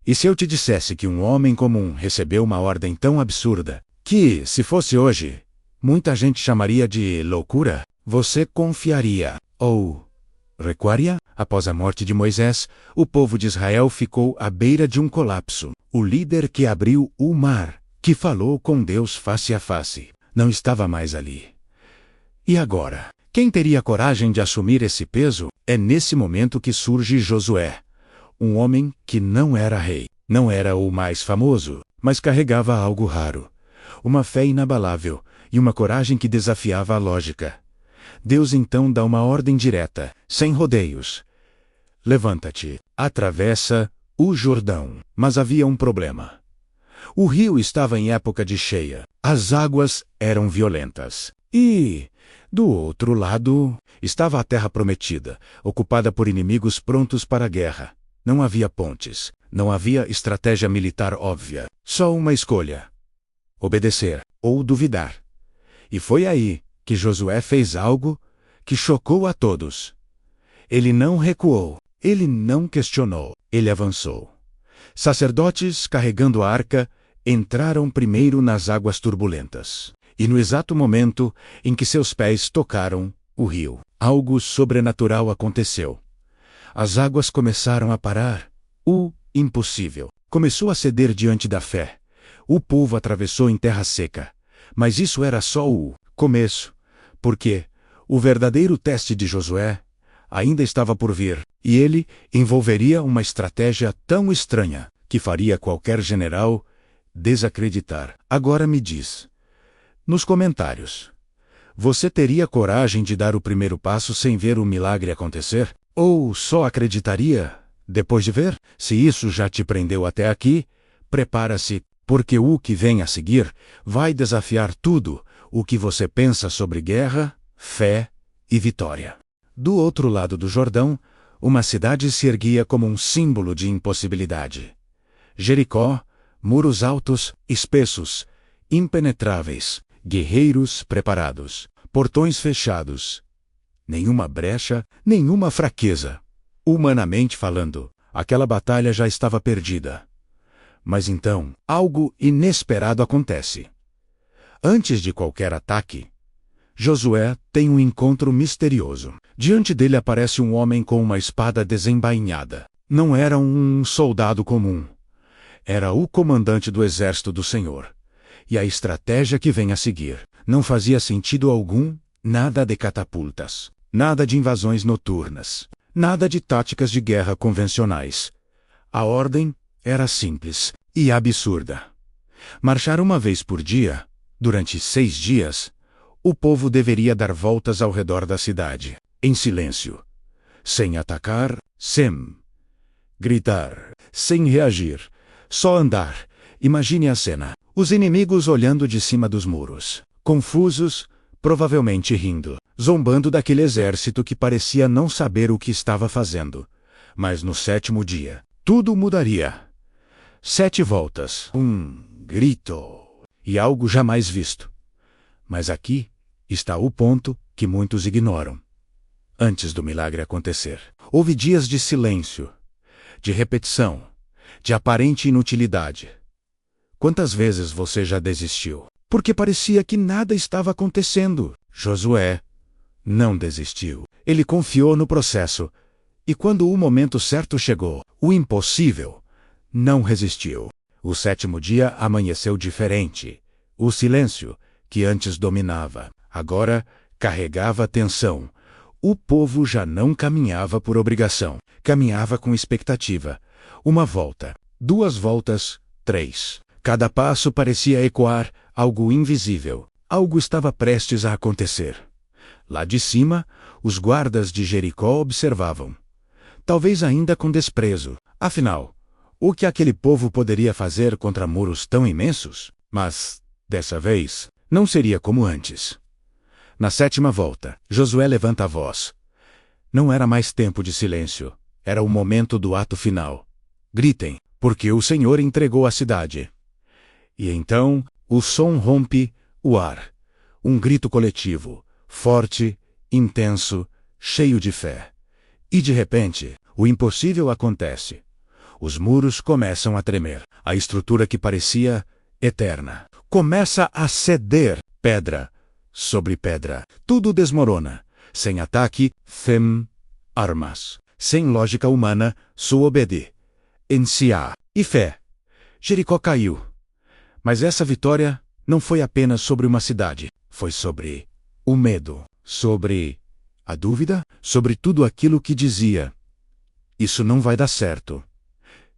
E se eu te dissesse que um homem comum recebeu uma ordem tão absurda, que, se fosse hoje, muita gente chamaria de loucura, você confiaria, ou recuaria? Após a morte de Moisés, o povo de Israel ficou à beira de um colapso. O líder que abriu o mar, que falou com Deus face a face, não estava mais ali. E agora? Quem teria coragem de assumir esse peso? É nesse momento que surge Josué. Um homem que não era rei, não era o mais famoso, mas carregava algo raro. Uma fé inabalável e uma coragem que desafiava a lógica. Deus então dá uma ordem direta, sem rodeios. Levanta-te, atravessa o Jordão. Mas havia um problema. O rio estava em época de cheia. As águas eram violentas. E, do outro lado, estava a terra prometida, ocupada por inimigos prontos para a guerra. Não havia pontes, não havia estratégia militar óbvia. Só uma escolha: obedecer ou duvidar. E foi aí que Josué fez algo que chocou a todos. Ele não recuou, ele não questionou, ele avançou. Sacerdotes, carregando a arca, entraram primeiro nas águas turbulentas. E no exato momento em que seus pés tocaram o rio, algo sobrenatural aconteceu. As águas começaram a parar. O impossível começou a ceder diante da fé. O povo atravessou em terra seca. Mas isso era só o começo, porque o verdadeiro teste de Josué ainda estava por vir, e ele envolveria uma estratégia tão estranha que faria qualquer general desacreditar. Agora me diz, nos comentários, você teria coragem de dar o primeiro passo sem ver o milagre acontecer? Ou só acreditaria depois de ver? Se isso já te prendeu até aqui, prepara-se, porque o que vem a seguir vai desafiar tudo o que você pensa sobre guerra, fé e vitória. Do outro lado do Jordão, uma cidade se erguia como um símbolo de impossibilidade. Jericó, muros altos, espessos, impenetráveis, guerreiros preparados, portões fechados. Nenhuma brecha, nenhuma fraqueza. Humanamente falando, aquela batalha já estava perdida. Mas então, algo inesperado acontece. Antes de qualquer ataque, Josué tem um encontro misterioso. Diante dele aparece um homem com uma espada desembainhada. Não era um soldado comum. Era o comandante do exército do Senhor. E a estratégia que vem a seguir não fazia sentido algum, nada de catapultas, nada de invasões noturnas, nada de táticas de guerra convencionais. A ordem era simples e absurda. Marchar uma vez por dia, durante 6 dias, o povo deveria dar voltas ao redor da cidade, em silêncio, sem atacar, sem gritar, sem reagir, só andar. Imagine a cena: os inimigos olhando de cima dos muros, confusos, provavelmente rindo, zombando daquele exército que parecia não saber o que estava fazendo. Mas no 7º dia, tudo mudaria. 7 voltas, um grito, e algo jamais visto. Mas aqui está o ponto que muitos ignoram. Antes do milagre acontecer, houve dias de silêncio, de repetição, de aparente inutilidade. Quantas vezes você já desistiu? Porque parecia que nada estava acontecendo. Josué não desistiu. Ele confiou no processo. E quando o momento certo chegou, o impossível não resistiu. O 7º dia amanheceu diferente. O silêncio, que antes dominava, agora carregava tensão. O povo já não caminhava por obrigação, caminhava com expectativa. 1 volta, 2 voltas, 3. Cada passo parecia ecoar algo invisível. Algo estava prestes a acontecer. Lá de cima, os guardas de Jericó observavam. Talvez ainda com desprezo. Afinal, o que aquele povo poderia fazer contra muros tão imensos? Mas, dessa vez, não seria como antes. Na 7ª volta, Josué levanta a voz. Não era mais tempo de silêncio. Era o momento do ato final. Gritem, porque o Senhor entregou a cidade. E então, o som rompe o ar. Um grito coletivo, forte, intenso, cheio de fé. E de repente, o impossível acontece. Os muros começam a tremer. A estrutura que parecia eterna começa a ceder. Pedra sobre pedra. Tudo desmorona. Sem ataque, sem armas. Sem lógica humana, só obediência e fé. Jericó caiu. Mas essa vitória não foi apenas sobre uma cidade. Foi sobre o medo. Sobre a dúvida. Sobre tudo aquilo que dizia: isso não vai dar certo.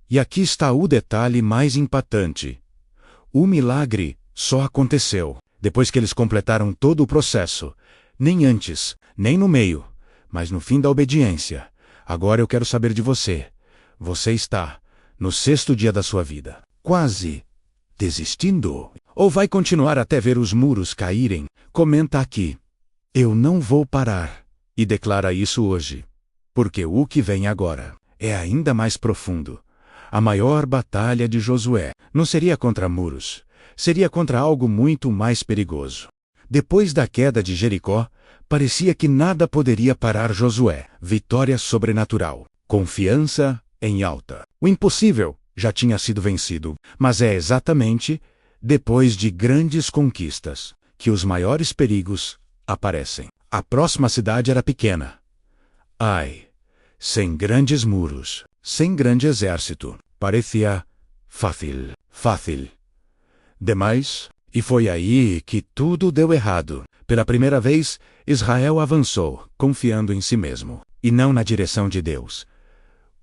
E aqui está o detalhe mais impactante. O milagre só aconteceu depois que eles completaram todo o processo. Nem antes, nem no meio, mas no fim da obediência. Agora eu quero saber de você. Você está no 6º dia da sua vida, quase desistindo? Ou vai continuar até ver os muros caírem? Comenta aqui. Eu não vou parar. E declara isso hoje. Porque o que vem agora é ainda mais profundo. A maior batalha de Josué não seria contra muros. Seria contra algo muito mais perigoso. Depois da queda de Jericó, parecia que nada poderia parar Josué. Vitória sobrenatural. Confiança em alta. O impossível já tinha sido vencido. Mas é exatamente depois de grandes conquistas que os maiores perigos aparecem. A próxima cidade era pequena. Ai, sem grandes muros, sem grande exército. Parecia fácil. Fácil demais. E foi aí que tudo deu errado. Pela primeira vez, Israel avançou, confiando em si mesmo, e não na direção de Deus.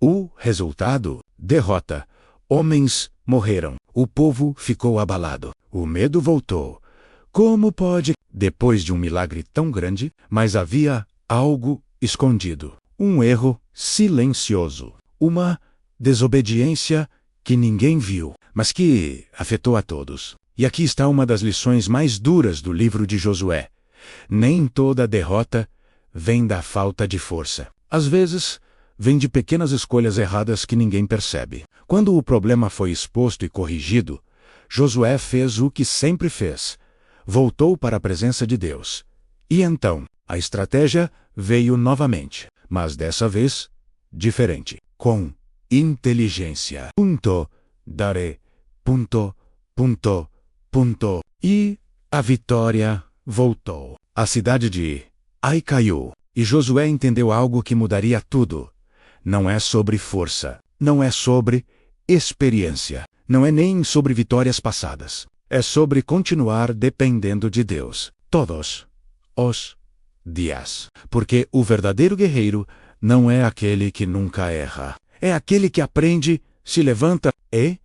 O resultado? Derrota. Homens morreram. O povo ficou abalado. O medo voltou. Como pode? Depois de um milagre tão grande, mas havia algo escondido. Um erro silencioso. Uma desobediência que ninguém viu, mas que afetou a todos. E aqui está uma das lições mais duras do livro de Josué. Nem toda derrota vem da falta de força. Às vezes, vem de pequenas escolhas erradas que ninguém percebe. Quando o problema foi exposto e corrigido, Josué fez o que sempre fez. Voltou para a presença de Deus. E então, a estratégia veio novamente, mas dessa vez, diferente. Com inteligência. Daré. E a vitória voltou. A cidade de Ai caiu. E Josué entendeu algo que mudaria tudo. Não é sobre força. Não é sobre experiência. Não é nem sobre vitórias passadas. É sobre continuar dependendo de Deus. Todos os dias. Porque o verdadeiro guerreiro não é aquele que nunca erra. É aquele que aprende, se levanta e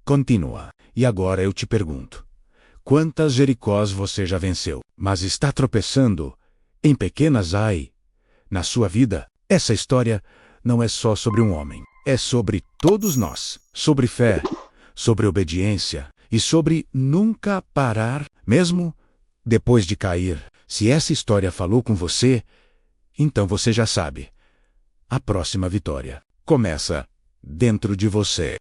continua. E agora eu te pergunto. Quantas Jericós você já venceu, mas está tropeçando em pequenas na sua vida? Essa história não é só sobre um homem. É sobre todos nós. Sobre fé, sobre obediência e sobre nunca parar, mesmo depois de cair. Se essa história falou com você, então você já sabe. A próxima vitória começa dentro de você.